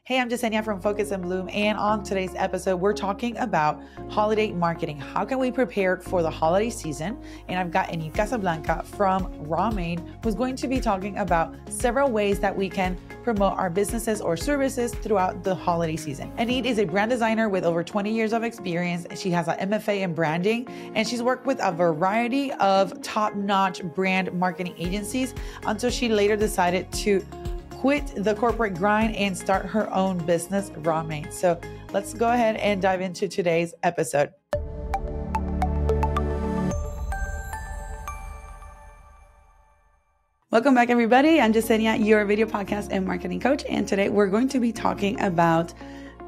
Hey, I'm Jasenia from Focus and Bloom, and on today's episode, we're talking about holiday marketing. How can we prepare for the holiday season? And I've got Enid Casablanca from RawMade, who's going to be talking about several ways that we can promote our businesses or services throughout the holiday season. Enid is a brand designer with over 20 years of experience. She has an MFA in branding, and she's worked with a variety of top-notch brand marketing agencies until she later decided to quit the corporate grind and start her own business, RawMade. So let's go ahead and dive into today's episode. Welcome back, everybody. I'm Jasenia, your video podcast and marketing coach. And today we're going to be talking about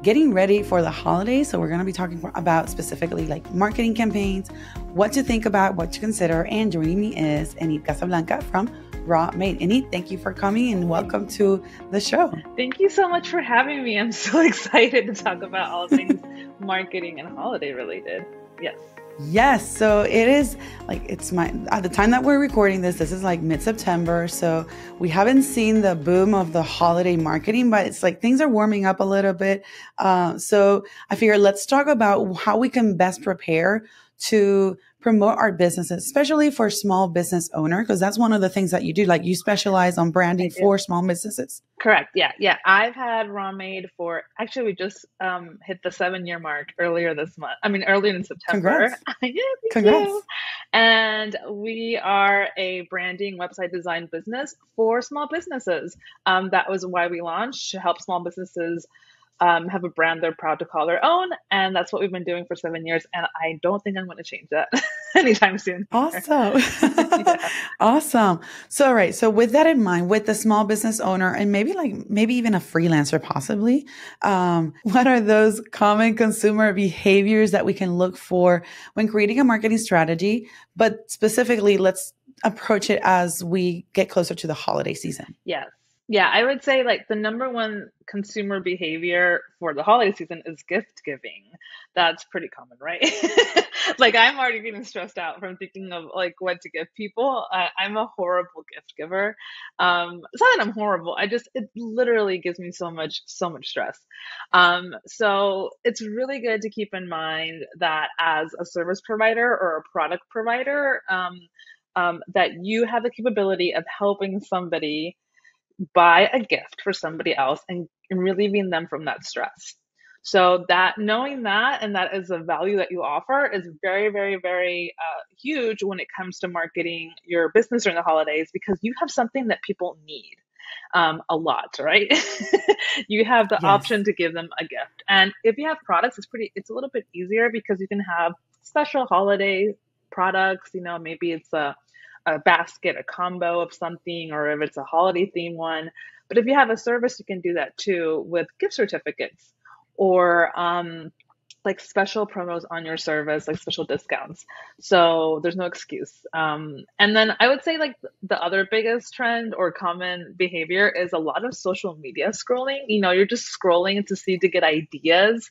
getting ready for the holidays. So we're going to be talking about specifically like marketing campaigns, what to think about, what to consider. And joining me is Enid Casablanca from RawMade. Enid, thank you for coming and welcome to the show. Thank you so much for having me. I'm so excited to talk about all things marketing and holiday related. Yes. So it is like, at the time that we're recording this is like mid-September. So we haven't seen the boom of the holiday marketing, but it's like things are warming up a little bit. So I figured let's talk about how we can best prepare to promote our businesses, especially for small business owner, because that's one of the things that you do. Like you specialize on branding for small businesses. Correct. Yeah. I've had RawMade actually we just hit the 7-year mark earlier this month. Earlier in September. Congrats. Yeah, Congrats. you. And we are a branding website design business for small businesses. That was why we launched, to help small businesses have a brand they're proud to call their own. And that's what we've been doing for 7 years. And I don't think I'm going to change that anytime soon. Awesome. Yeah. Awesome. So, right. So with that in mind, with the small business owner and maybe even a freelancer, possibly, what are those common consumer behaviors that we can look for when creating a marketing strategy? But specifically, let's approach it as we get closer to the holiday season. Yes. Yeah, I would say like the number one consumer behavior for the holiday season is gift giving. That's pretty common, right? Like I'm already getting stressed out from thinking of like what to give people. I'm a horrible gift giver. It's not that I'm horrible. It literally gives me so much stress. So it's really good to keep in mind that as a service provider or a product provider, that you have the capability of helping somebody buy a gift for somebody else and relieving them from that stress. So knowing that, and that is a value that you offer, is very, very, very huge when it comes to marketing your business during the holidays, because you have something that people need a lot, right? You have the option to give them a gift. And if you have products, it's a little bit easier because you can have special holiday products. Maybe it's a basket, a combo of something, or if it's a holiday theme one. But if you have a service, you can do that too with gift certificates or like special promos on your service, like special discounts. So there's no excuse. And then I would say like the other biggest trend or common behavior is a lot of social media scrolling. You're just scrolling to get ideas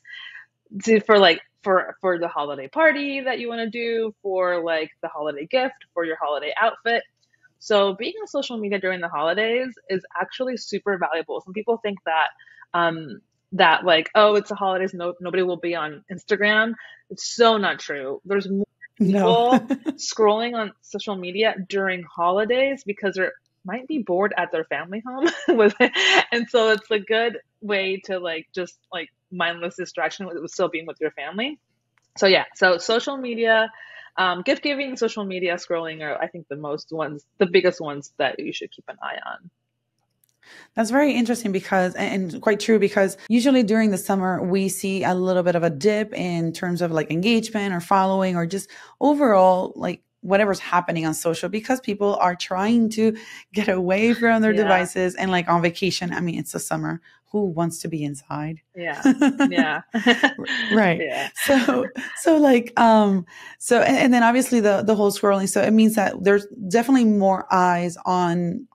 for the holiday party that you want to do, for like the holiday gift, for your holiday outfit. So being on social media during the holidays is actually super valuable. Some people think that like, oh, it's the holidays, nobody will be on Instagram. It's so not true. There's more people scrolling on social media during holidays because they might be bored at their family home and so it's a good way to like just like mindless distraction with still being with your family. So social media, gift giving, social media scrolling are I think the biggest ones that you should keep an eye on. That's very interesting and quite true, because usually during the summer, we see a little bit of a dip in terms of like engagement or following or just overall like whatever's happening on social, because people are trying to get away from their devices and like on vacation. It's the summer. Who wants to be inside? Yeah. Right. Yeah. So then obviously the whole scrolling. So it means that there's definitely more eyes on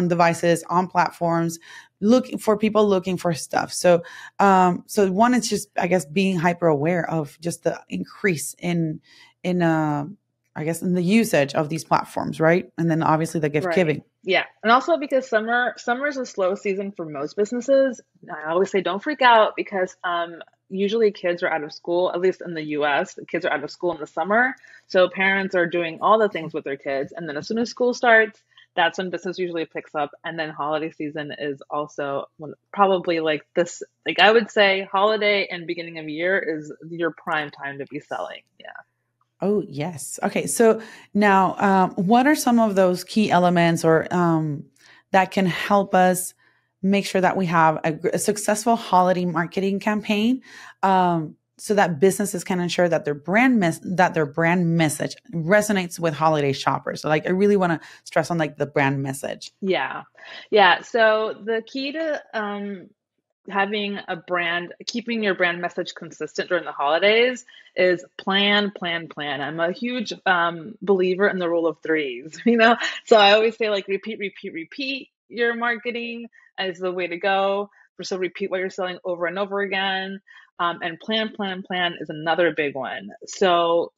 devices, on platforms, looking for stuff. So one is just, I guess, being hyper aware of just the increase in I guess, in the usage of these platforms, right? And then obviously the gift Right. giving. Yeah. And also because summer is a slow season for most businesses. I always say don't freak out because usually kids are out of school, at least in the US, the kids are out of school in the summer. So parents are doing all the things with their kids. And then as soon as school starts, that's when business usually picks up. And then holiday season is also probably like this, like I would say holiday and beginning of year is your prime time to be selling. Yeah. Oh, yes. Okay. So now, what are some of those key elements or that can help us make sure that we have a successful holiday marketing campaign, so that businesses can ensure that their brand message resonates with holiday shoppers? So, like, I really want to stress on like the brand message. Yeah. Yeah. So the key to having a brand, keeping your brand message consistent during the holidays is plan, plan, plan. I'm a huge believer in the rule of threes, you know? So I always say like repeat, repeat, repeat your marketing is the way to go. So repeat what you're selling over and over again. And plan, plan, plan is another big one. So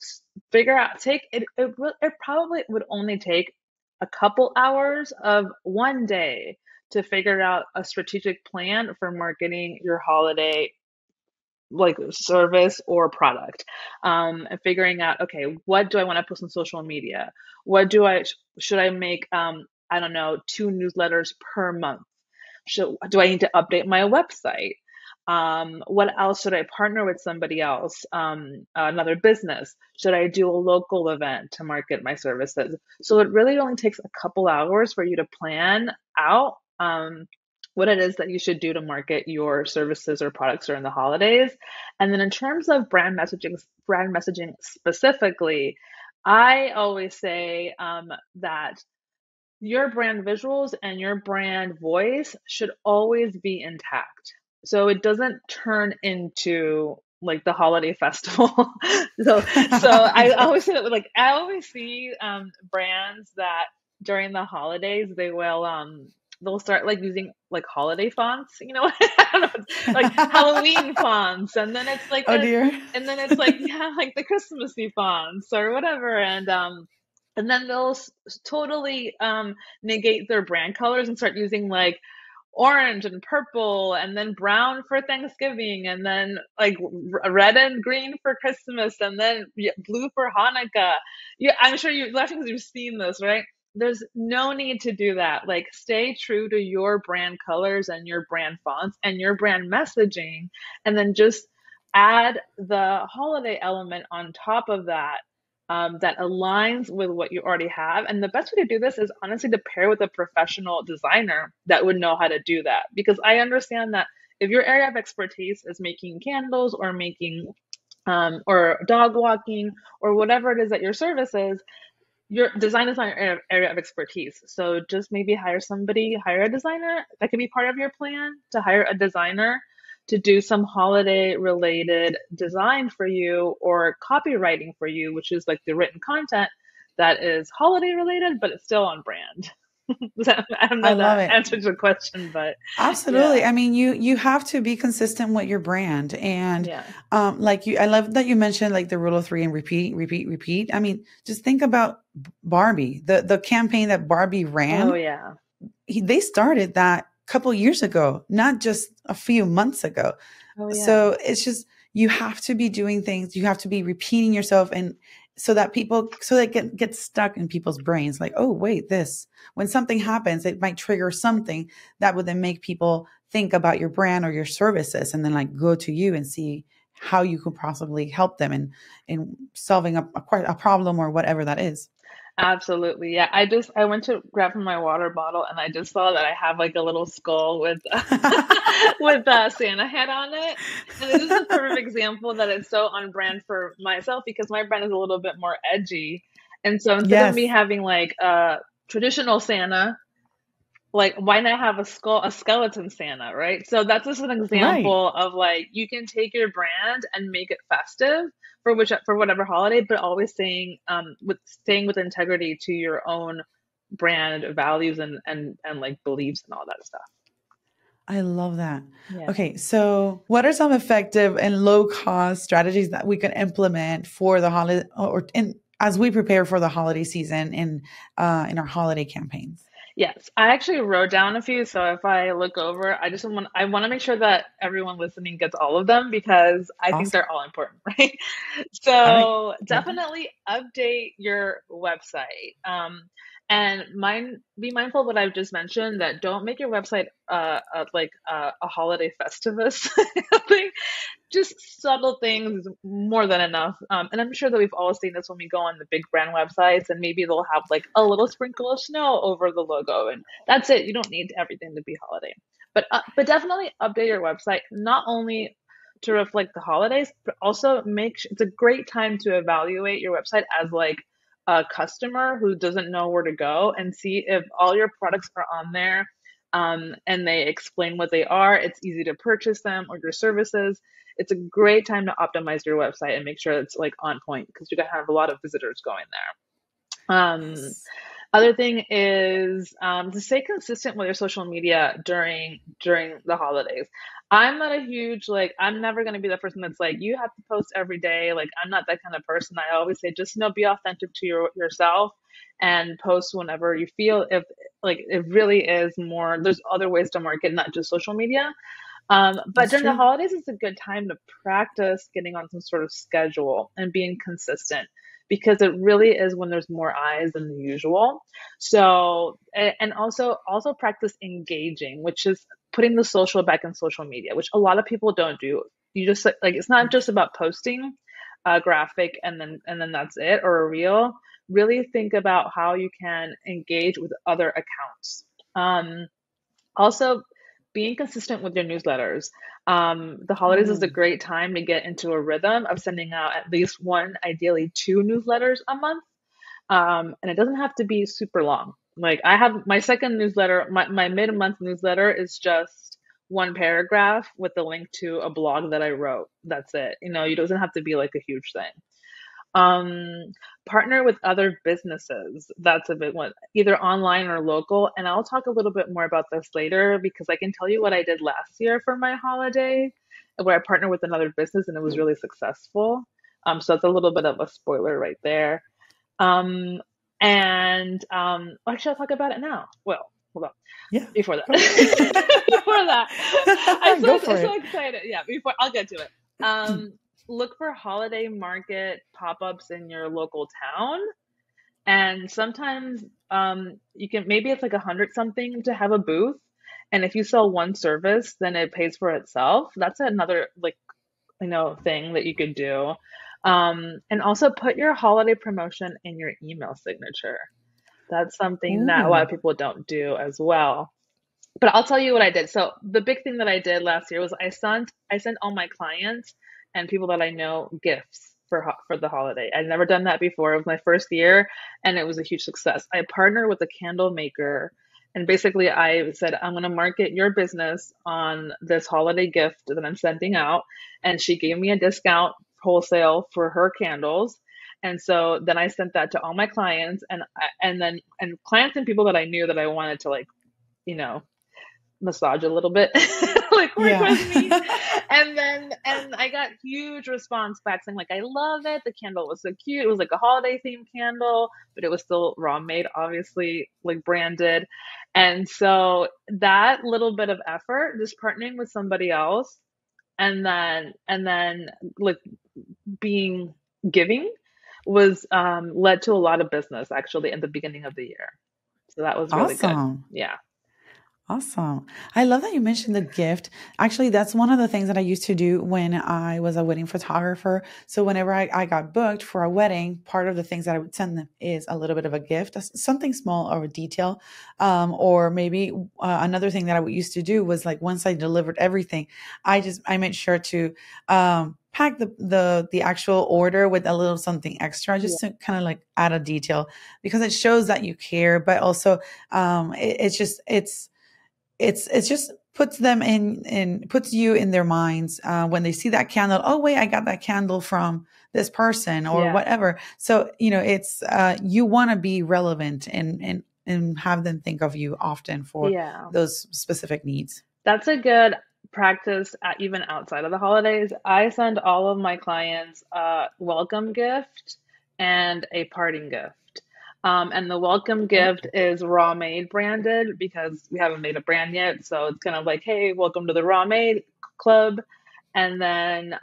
figure out, it probably would only take a couple hours of one day to figure out a strategic plan for marketing your holiday like service or product, and figuring out, okay, what do I want to post on social media? What should I make, I don't know, 2 newsletters per month? Do I need to update my website? What else should I partner with somebody else, another business? Should I do a local event to market my services? So it really only takes a couple hours for you to plan out what it is that you should do to market your services or products during the holidays. And then in terms of brand messaging specifically, I always say that your brand visuals and your brand voice should always be intact. So it doesn't turn into like the holiday festival. So I Yeah. always say that like I always see brands that during the holidays they'll start like using like holiday fonts, you know, I don't know, like Halloween fonts, and then it's like Oh dear. and then it's like yeah, like the Christmassy fonts or whatever, and then they'll totally negate their brand colors and start using like orange and purple and then brown for Thanksgiving and then like red and green for Christmas and then blue for Hanukkah. Yeah, I'm sure you're laughing because you've seen this, right? There's no need to do that. Like stay true to your brand colors and your brand fonts and your brand messaging, and then just add the holiday element on top of that, that aligns with what you already have. And the best way to do this is honestly to pair with a professional designer that would know how to do that. Because I understand that if your area of expertise is making candles or making or dog walking or whatever it is that your service is, your design is not your area of expertise. So just maybe hire a designer. That could be part of your plan to hire a designer to do some holiday related design for you or copywriting for you, which is like the written content that is holiday related, but it's still on brand. I don't know I if love that it. answers your question, but Absolutely. yeah, I mean, you have to be consistent with your brand, and yeah. like I love that you mentioned like the rule of three and repeat, repeat, repeat. I mean, just think about Barbie, the campaign that Barbie Oh, ran. yeah. They started that a couple years ago, not just a few months ago. Oh, yeah. So it's just, you have to be doing things. You have to be repeating yourself, and so that get stuck in people's brains. Like, oh, wait, this, when something happens, it might trigger something that would then make people think about your brand or your services, and then like go to you and see how you could possibly help them in solving a problem or whatever that is. Absolutely. Yeah. I went to grab from my water bottle and I just saw that I have like a little skull with with a Santa hat on it. And this is a perfect example that it's so on brand for myself because my brand is a little bit more edgy. And so instead of me Yes, having like a traditional Santa, like why not have a skeleton Santa, right? So that's just an right. example of like you can take your brand and make it festive for whatever holiday, but always staying with integrity to your own brand values and like beliefs and all that stuff. I love that. Yeah. Okay, so what are some effective and low cost strategies that we can implement for the holiday, or in as we prepare for the holiday season in our holiday campaigns? Yes, I actually wrote down a few. So if I look over, I want to make sure that everyone listening gets all of them because I think Awesome. they're all important, right? All right. So Love that. definitely update your website. And be mindful of what I've just mentioned, that don't make your website like a holiday festivus thing. Just subtle things is more than enough. And I'm sure that we've all seen this when we go on the big brand websites, and maybe they'll have like a little sprinkle of snow over the logo, and that's it. You don't need everything to be holiday, but definitely update your website, not only to reflect the holidays, but also it's a great time to evaluate your website as like a customer who doesn't know where to go, and see if all your products are on there. And they explain what they are. It's easy to purchase them, or your services. It's a great time to optimize your website and make sure it's like on point, because you're gonna have a lot of visitors going there. Yes. Other thing is to stay consistent with your social media during the holidays. I'm not a huge like I'm never gonna be the person that's like you have to post every day. Like I'm not that kind of person. I always say just be authentic to yourself and post whenever you feel. If like it really is more, there's other ways to market, not just social media. But That's during the true. holidays, it's a good time to practice getting on some sort of schedule and being consistent, because it really is when there's more eyes than usual. So, and also practice engaging, which is putting the social back in social media, which a lot of people don't do. You just like it's not just about posting a graphic and then that's it, or a reel. Really think about how you can engage with other accounts. Also, being consistent with your newsletters. The holidays is a Oh. great time to get into a rhythm of sending out at least one, ideally two newsletters a month. And it doesn't have to be super long. Like I have my second newsletter, my mid-month newsletter is just one paragraph with a link to a blog that I wrote. That's it. It doesn't have to be like a huge thing. Um, Partner with other businesses. That's a big one, either online or local. And I'll talk a little bit more about this later, because I can tell you what I did last year for my holiday, where I partnered with another business and it was really successful. So that's a little bit of a spoiler right there. Um, and actually, I'll talk about it now. Well, hold on. Yeah. Before that, Go for before that, it. Go for I'm so it. excited. Yeah, before I'll get to it. Look for holiday market pop-ups in your local town, and sometimes you can, maybe it's like 100 something to have a booth, and if you sell one service, then it pays for itself. That's another like thing that you could do. And also put your holiday promotion in your email signature. That's something that a lot Ooh. of people don't do as well. But I'll tell you what I did. So the big thing that I did last year was I sent all my clients and people that I know gifts for the holiday. I'd never done that before. It was my first year, and it was a huge success. I partnered with a candle maker, and basically I said I'm going to market your business on this holiday gift that I'm sending out, and she gave me a discount wholesale for her candles. And so then I sent that to all my clients, and clients and people that I knew that I wanted to like you know massage a little bit, like work Yeah. with me. And I got huge response back saying like, I love it. The candle was so cute. It was like a holiday themed candle, but it was still RawMade, obviously, like branded. And so that little bit of effort, just partnering with somebody else, and then like being giving, was led to a lot of business actually at the beginning of the year. So that was really good. Awesome. Yeah. Awesome. I love that you mentioned the gift. Actually, that's one of the things that I used to do when I was a wedding photographer. So whenever I got booked for a wedding, part of the things that I would send them is a little bit of a gift, something small or a detail. Or maybe another thing that I used to do was like once I delivered everything, I made sure to pack the actual order with a little something extra, Yeah. just to kind of like add a detail, because it shows that you care, but also it's just puts them in puts you in their minds when they see that candle. Oh wait, I got that candle from this person or Yeah. whatever. So it's you want to be relevant and have them think of you often for Yeah. those specific needs. That's a good practice even outside of the holidays. I send all of my clients a welcome gift and a parting gift. And the welcome Oh, gift is RawMade branded because we haven't made a brand yet. So it's kind of like, hey, welcome to the RawMade club. And then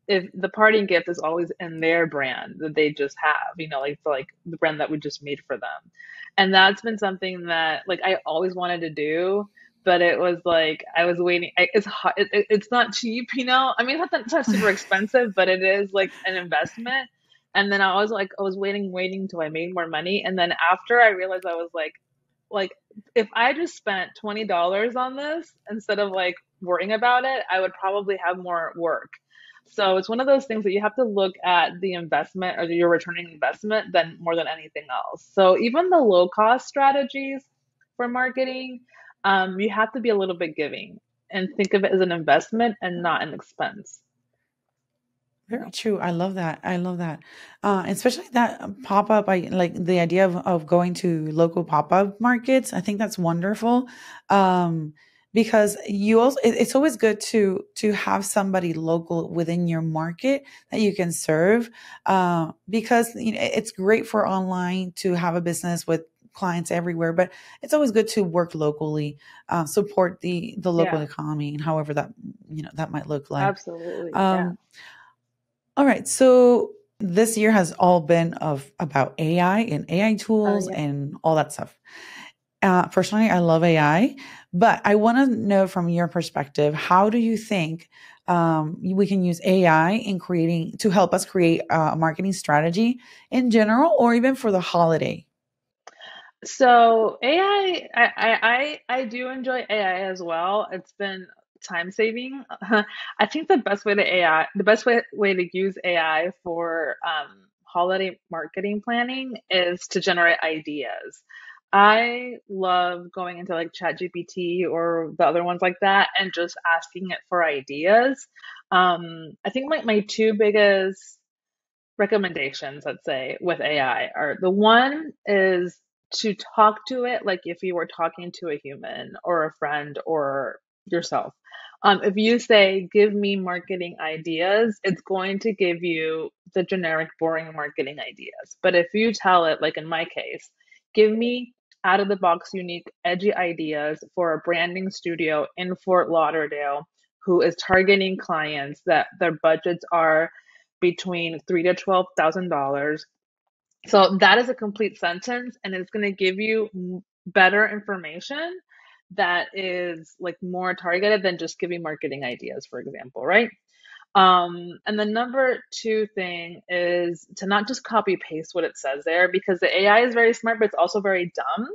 if the parting gift is always in their brand that they just have, like the brand that we just made for them. And that's been something that like I always wanted to do, but it was like I was waiting. It's hot. It's not cheap, you know. I mean, it's not super expensive, but it is like an investment. And then I was waiting till I made more money. And then after I realized I was like if I just spent $20 on this instead of like worrying about it, I would probably have more work. So it's one of those things that you have to look at the investment or your returning investment than more than anything else. So even the low cost strategies for marketing, you have to be a little bit giving and think of it as an investment and not an expense. very true. I love that. I love that. Especially that pop up. I like the idea of going to local pop up markets. I think that's wonderful. Um, because you also, it's always good to have somebody local within your market that you can serve. Because it's great for online to have a business with clients everywhere, but it's always good to work locally, support the local Yeah, economy and however that that might look like. absolutely. Yeah. Um, all right. So this year has all been of about AI and AI Oh, tools yeah. and all that stuff. Personally, I love AI, but I want to know from your perspective, how do you think we can use AI in creating to help us create a marketing strategy in general, or even for the holiday? So I do enjoy AI as well. It's been time saving. I think the best way to use AI for holiday marketing planning is to generate ideas. I love going into like ChatGPT or the other ones like that and just asking it for ideas. I think my two biggest recommendations, let's say, with AI are the one is to talk to it like if you were talking to a human or a friend or yourself. If you say, give me marketing ideas, it's going to give you the generic, boring marketing ideas. But if you tell it, like in my case, give me out of the box, unique, edgy ideas for a branding studio in Fort Lauderdale who is targeting clients that their budgets are between three to $12,000. So that is a complete sentence, and it's going to give you better information that is like more targeted than just giving marketing ideas, for example, right? And the number two thing is to not just copy paste what it says there because the AI is very smart, but it's also very dumb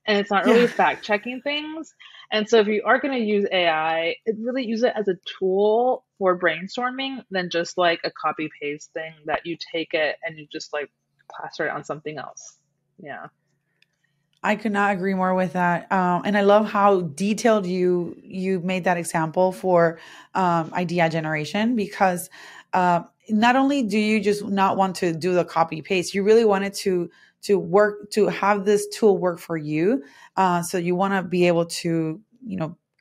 and it's not really Yeah. fact checking things. And so if you are going to use AI, it really use it as a tool for brainstorming than just like a copy paste thing that you take it and you just like plaster it on something else. Yeah. I could not agree more with that. And I love how detailed you made that example for idea generation because not only do you just not want to do the copy paste, you really wanted to have this tool work for you. So you want to be able to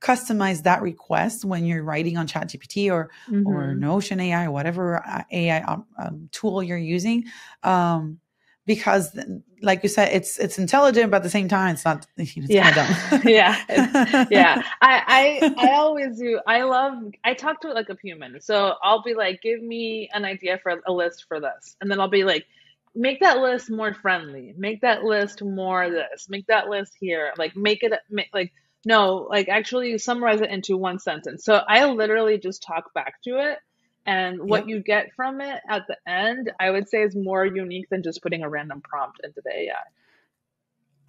customize that request when you're writing on ChatGPT or Mm-hmm. Notion AI or whatever AI tool you're using. Because like you said, it's intelligent, but at the same time, it's not. It's Yeah. kind of Yeah. Yeah. dumb. I always do. I talk to it like a human. So I'll be like, give me an idea for a list for this. And then I'll be like, make that list more friendly. Make that list more this. Make that list here. Like like no, like actually summarize it into one sentence. So I literally just talk back to it. And what Yep. you get from it at the end, I would say is more unique than just putting a random prompt into the AI.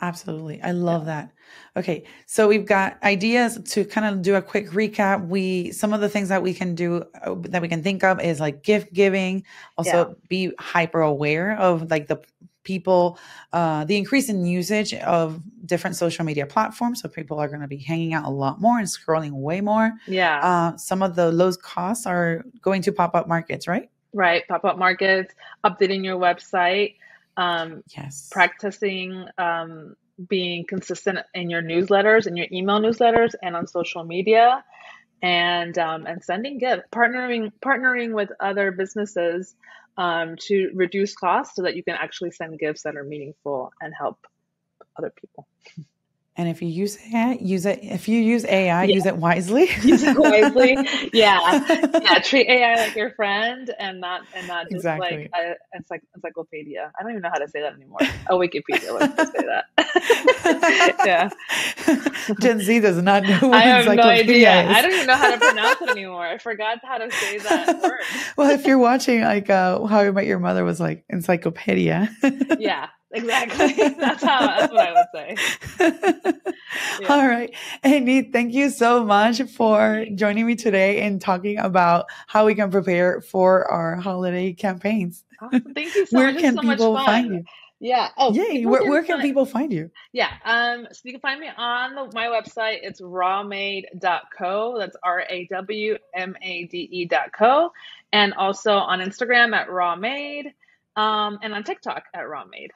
Absolutely. I love Yeah. that. Okay. So we've got ideas to kind of do a quick recap. Some of the things that we can do that we can think of is like gift giving, Yeah. also be hyper aware of like the people, the increase in usage of different social media platforms. So people are going to be hanging out a lot more and scrolling way more. Yeah. Some of the low costs are going to pop up markets, right? Right. Pop-up markets, updating your website, um, Yes. practicing being consistent in your newsletters, in your email newsletters, and on social media, and sending gifts, partnering with other businesses to reduce costs so that you can actually send gifts that are meaningful and help other people. And if you use AI, use it. If you use AI, Yeah. use it wisely. Use it wisely. Yeah. Treat AI like your friend and not just Exactly. like a encyclopedia. I don't even know how to say that anymore. A Wikipedia. Let's just say that. Yeah. Gen Z does not know what I have no idea. encyclopedia I is. don't even know how to pronounce it anymore. I forgot how to say that word. Well, if you're watching like How I Met Your Mother was like encyclopedia. Yeah, exactly. That's what I would say. Yeah. All right. Enid, thank you so much for joining me today and talking about how we can prepare for our holiday campaigns. Awesome. Thank you so Where much. It's can so much people fun. find you? Yeah. Oh, Yay. people Where can find, people find you? yeah. So you can find me on my website. It's rawmade.co. That's RAWMADE.co. And also on Instagram at RawMade. And on TikTok at RawMade.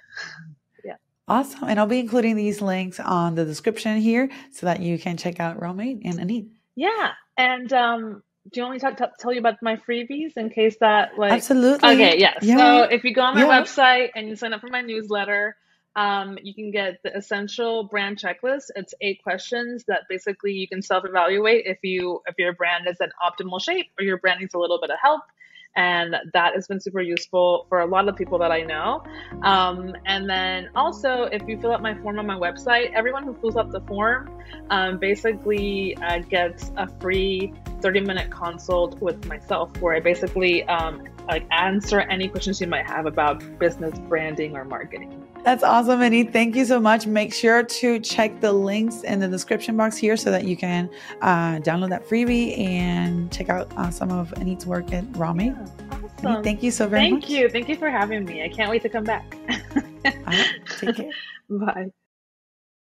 Yeah. Awesome. And I'll be including these links on the description here so that you can check out RawMade and Enid. Yeah. And do you want me to tell you about my freebies in case that like Absolutely. Okay, yeah. So if you go on my Yeah. website and you sign up for my newsletter, you can get the essential brand checklist. It's 8 questions that basically you can self-evaluate if your brand is in optimal shape or your brand needs a little bit of help. And that has been super useful for a lot of people that I know. And then also, if you fill out my form on my website, everyone who fills out the form basically gets a free 30-minute consult with myself, where I basically like answer any questions you might have about business, branding, or marketing. That's awesome, Enid. Thank you so much. Make sure to check the links in the description box here so that you can download that freebie and check out some of Enid's work at RawMade. Awesome. Enid, thank you so very much. Thank you. Thank you for having me. I can't wait to come back. All right, take care. Bye.